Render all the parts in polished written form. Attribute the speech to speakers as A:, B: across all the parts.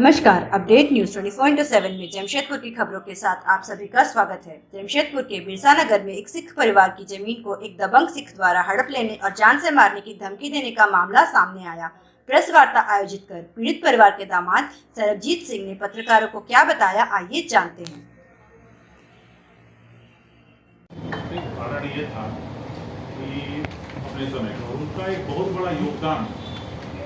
A: नमस्कार, update news 24/7 में जमशेदपुर की खबरों के साथ आप सभी का स्वागत है। जमशेदपुर के बिरसा नगर में एक सिख परिवार की जमीन को एक दबंग सिख द्वारा हड़प लेने और जान से मारने की धमकी देने का मामला सामने आया। प्रेस वार्ता आयोजित कर पीड़ित परिवार के दामाद सरबजीत सिंह ने पत्रकारों को क्या बताया, आइए जानते हैं।
B: कारण ये था कि अपने समय का उनका एक बहुत बड़ा योगदान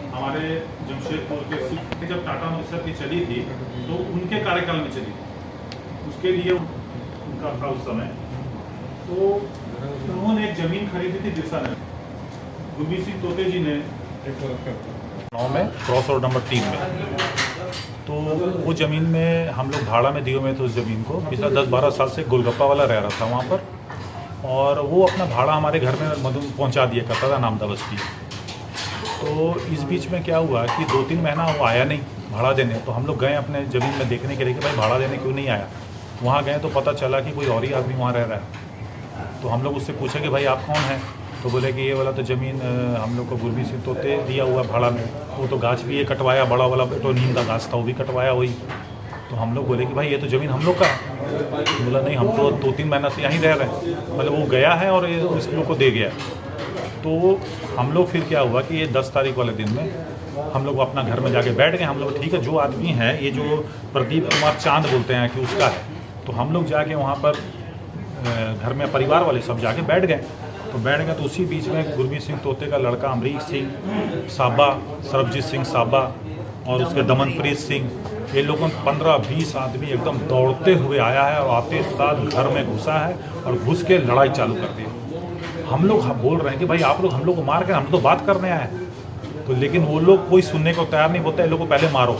B: हमारे जमशेदपुर के सिख जब टाटा मोटर्स की चली थी तो उनके कार्यकाल में चली थी, उसके लिए उनका था उस समय। तो उन्होंने एक जमीन खरीदी थी बिरसा नगर, गुरमीत सिंह तोते जी ने 9 में क्रॉस रोड नंबर 3 में। तो वो ज़मीन में हम लोग भाड़ा में दिए हुए थे। उस ज़मीन को पिछला 10-12 साल से गोलगप्पा वाला रह रहा था वहाँ पर, और वो अपना भाड़ा हमारे घर में पहुँचा दिया करता था नामदा बस्ती। तो इस बीच में क्या हुआ कि 2-3 महीना वो आया नहीं भाड़ा देने। तो हम लोग गए अपने ज़मीन में देखने के लिए कि भाई भाड़ा देने क्यों नहीं आया। वहाँ गए तो पता चला कि कोई और ही आदमी वहाँ रह रहा है। तो हम लोग उससे पूछे कि भाई आप कौन हैं, तो बोले कि ये वाला तो ज़मीन हम लोग को गुरमीत सिंह तोते दिया हुआ भाड़ा में। वो तो गाछ भी ये कटवाया, बड़ा वाला तो नीम का गाछ था वो भी कटवाया वही। तो हम लोग बोले कि भाई ये तो ज़मीन हम लोग का है। बोला नहीं, हम तो 2-3 महीना से यहीं रह रहे हैं। मतलब वो गया है और उस लोग को दे गया। तो हम लोग फिर क्या हुआ कि ये 10 तारीख वाले दिन में हम लोग अपना घर में जाके बैठ गए। हम लोग ठीक है, जो आदमी है ये जो प्रदीप कुमार चांद बोलते हैं कि उसका है। तो हम लोग जाके वहाँ पर घर में परिवार वाले सब जाके बैठ गए। तो उसी बीच में गुरमीत सिंह तोते का लड़का अमरीक सिंह साबा, सरबजीत सिंह साबा और उसके दमनप्रीत सिंह, ये लोगों 15-20 आदमी एकदम दौड़ते हुए आया है और आते साथ घर में घुसा है और घुस के लड़ाई चालू कर दी। हम लोग बोल रहे हैं कि भाई आप लोग हम लोग को मार के, हम तो बात करने आए हैं। तो लेकिन वो लोग कोई सुनने को तैयार नहीं, बोलते लोगों को पहले मारो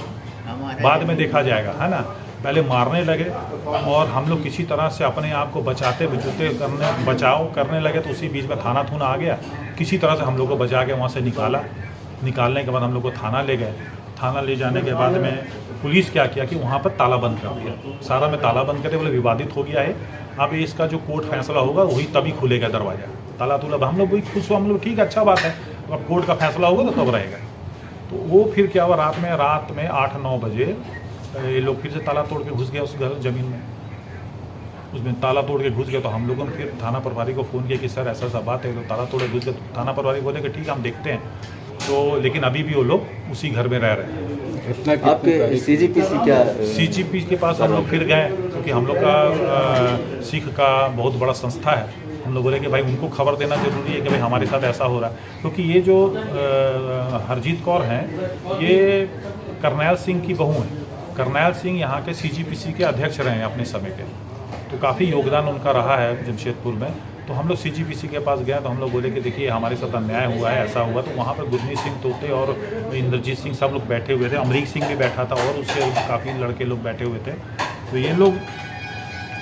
B: बाद में देखा जाएगा, है ना। पहले मारने लगे और हम लोग किसी तरह से अपने आप को बचाव करने लगे। तो उसी बीच में थाना आ गया। किसी तरह से हम लोग को बचा के वहाँ से निकालने के बाद हम लोग को थाना ले गए। थाना ले जाने के बाद में पुलिस क्या किया कि वहाँ पर ताला बंद कर दिया। सारा में ताला बंद करके बोले विवादित हो गया है, अब इसका जो कोर्ट फैसला होगा वही तभी खुलेगा दरवाज़ा। ताला तुला हम लोग वही खुश हुआ, हम लोग ठीक है अच्छा बात है, तो अब कोर्ट का फैसला होगा तो तब रहेगा। तो वो फिर क्या हुआ, रात में 8-9 बजे ये लोग फिर से ताला तोड़ के घुस गए उस घर ज़मीन में। उसमें ताला तोड़ के घुस गए। तो हम लोगों ने फिर थाना प्रभारी को फ़ोन किया कि सर ऐसा ऐसा बात है। तो ताला तोड़े घुस गए। तो थाना प्रभारी बोले कि ठीक है हम देखते हैं। तो लेकिन अभी भी वो लोग उसी घर में रह रहे हैं।
C: आपके सीजीपीसी क्या
B: सीजीपी के पास हम लोग फिर गए, क्योंकि हम लोग का सिख का बहुत बड़ा संस्था है। हम लोग बोले कि भाई उनको खबर देना जरूरी है कि भाई हमारे साथ ऐसा हो रहा है। क्योंकि ये जो हरजीत कौर हैं ये करनैल सिंह की बहू हैं। करनैल सिंह यहाँ के सीजीपीसी के अध्यक्ष रहे हैं अपने समय के। तो काफ़ी योगदान उनका रहा है जमशेदपुर में। तो हम लोग सीजीपीसी के पास गए तो हम लोग बोले कि देखिए हमारे साथ अन्याय हुआ है, ऐसा हुआ। तो वहाँ पर गुरमीत सिंह तोते और इंद्रजीत सिंह सब लोग बैठे हुए थे। अमरीक सिंह भी बैठा था और उससे काफ़ी लड़के लोग बैठे हुए थे। तो ये लोग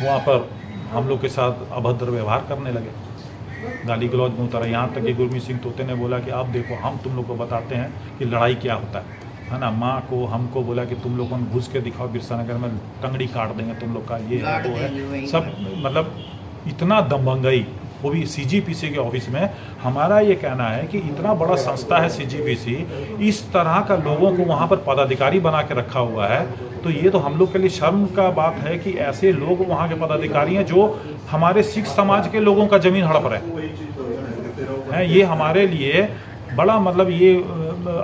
B: वहाँ पर हम लोग के साथ अभद्र व्यवहार करने लगे, गाली गलौज में उतारा। यहाँ तक कि गुरमीत सिंह तोते ने बोला कि आप देखो हम तुम लोग को बताते हैं कि लड़ाई क्या होता है ना। माँ को हमको बोला कि तुम लोगों ने घुस के दिखाओ बिरसा नगर में, टंगड़ी काट देंगे तुम लोग का, ये है वो है सब। मतलब इतना दमंगई, वो भी सीजीपीसी के ऑफिस में। हमारा ये कहना है कि इतना बड़ा संस्था है सीजीपीसी, इस तरह का लोगों को वहाँ पर पदाधिकारी बना के रखा हुआ है। तो ये तो हम लोग के लिए शर्म का बात है कि ऐसे लोग वहाँ के पदाधिकारी हैं जो हमारे सिख समाज के लोगों का ज़मीन हड़प रहे हैं। ये हमारे लिए बड़ा मतलब ये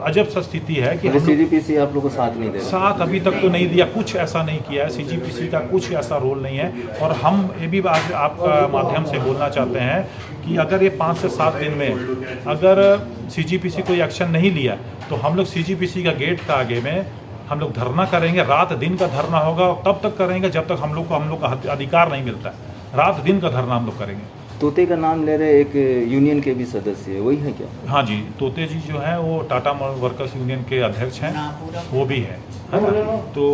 B: अजब सा स्थिति है कि
C: सीजीपीसी आप लोगों को साथ नहीं दे रहा।
B: साथ अभी तक तो नहीं दिया, कुछ ऐसा नहीं किया है। सीजीपीसी का कुछ ऐसा रोल नहीं है। और हम ये भी आज आपका माध्यम से बोलना चाहते हैं कि अगर ये 5 से 7 दिन में अगर सीजीपीसी कोई एक्शन नहीं लिया तो हम लोग सीजीपीसी का गेट का आगे में हम लोग धरना करेंगे। रात दिन का धरना होगा, तब तक करेंगे जब तक हम लोग का अधिकार नहीं मिलता है। रात दिन का धरना हम लोग करेंगे।
C: तोते का नाम ले रहे एक यूनियन के भी सदस्य है, वही है क्या?
B: हाँ जी, तोते जी जो हैं वो टाटा वर्कर्स यूनियन के अध्यक्ष हैं, वो भी है ना। तो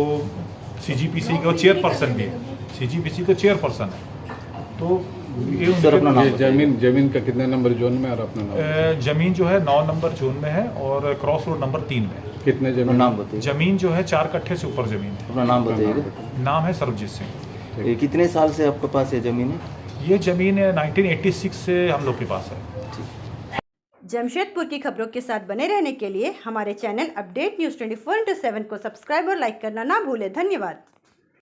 B: सीजीपीसी का चेयरपर्सन भी है, सीजीपीसी का चेयरपर्सन है। तो
D: ये जमीन का कितने नंबर जोन में और अपना नाम?
B: जमीन जो है 9 नंबर जोन में है और क्रॉस रोड नंबर 3 में।
D: कितने जमीन?
C: नाम बताइए।
B: जमीन जो है 4 कट्ठे से ऊपर जमीन है।
C: अपना नाम बताइएगा।
B: नाम है सरबजीत सिंह।
C: ये कितने साल से आपके पास ये जमीन है?
B: ये ज़मीन 1986 से हम लोग के पास है।
A: जमशेदपुर की खबरों के साथ बने रहने के लिए हमारे चैनल अपडेट न्यूज़ 24/7 को सब्सक्राइब और लाइक करना ना भूलें। धन्यवाद।